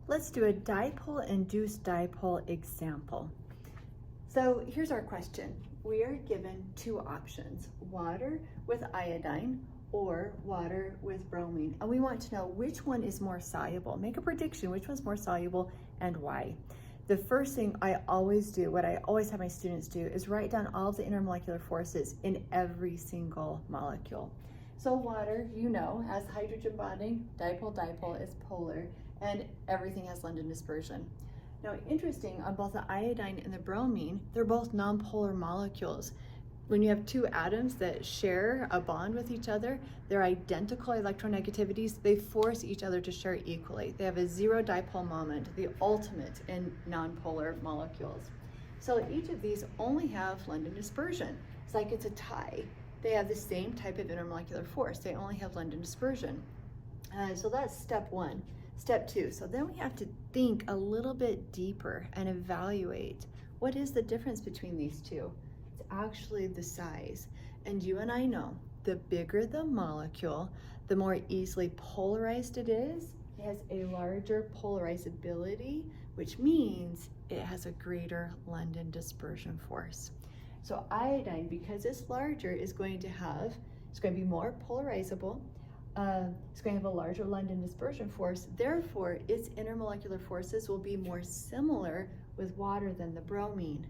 Let's do a dipole-induced dipole example. So here's our question. We are given two options, water with iodine or water with bromine. And we want to know which one is more soluble. Make a prediction, which one's more soluble and why. The first thing I always do, what I always have my students do, is write down all of the intermolecular forces in every single molecule. So water, you know, has hydrogen bonding, dipole-dipole is polar, and everything has London dispersion. Now, interesting, on both the iodine and the bromine, they're both nonpolar molecules. When you have two atoms that share a bond with each other, they're identical electronegativities, they force each other to share equally. They have a zero dipole moment, the ultimate in nonpolar molecules. So each of these only have London dispersion. It's like it's a tie. They have the same type of intermolecular force. They only have London dispersion. So that's step one. Step two, so then we have to think a little bit deeper and evaluate what is the difference between these two. It's actually the size. And you and I know the bigger the molecule, the more easily polarized it is. It has a larger polarizability, which means it has a greater London dispersion force. So iodine, because it's larger, it's going to be more polarizable. It's going to have a larger London dispersion force. Therefore, its intermolecular forces will be more similar with water than the bromine.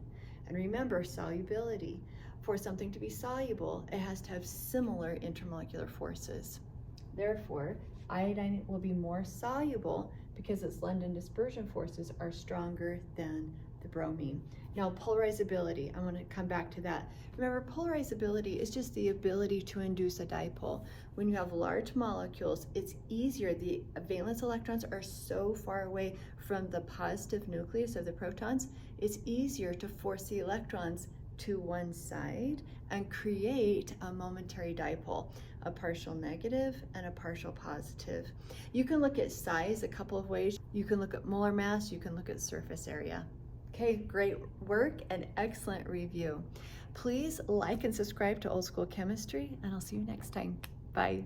And remember, solubility. For something to be soluble, it has to have similar intermolecular forces. Therefore, iodine will be more soluble because its London dispersion forces are stronger than the bromine. Now, polarizability, I'm going to come back to that. Remember, polarizability is just the ability to induce a dipole. When you have large molecules, it's easier. The valence electrons are so far away from the positive nucleus of the protons, it's easier to force the electrons to one side and create a momentary dipole, a partial negative and a partial positive. You can look at size a couple of ways. You can look at molar mass, you can look at surface area. Okay, great work and excellent review. Please like and subscribe to Old School Chemistry, and I'll see you next time. Bye.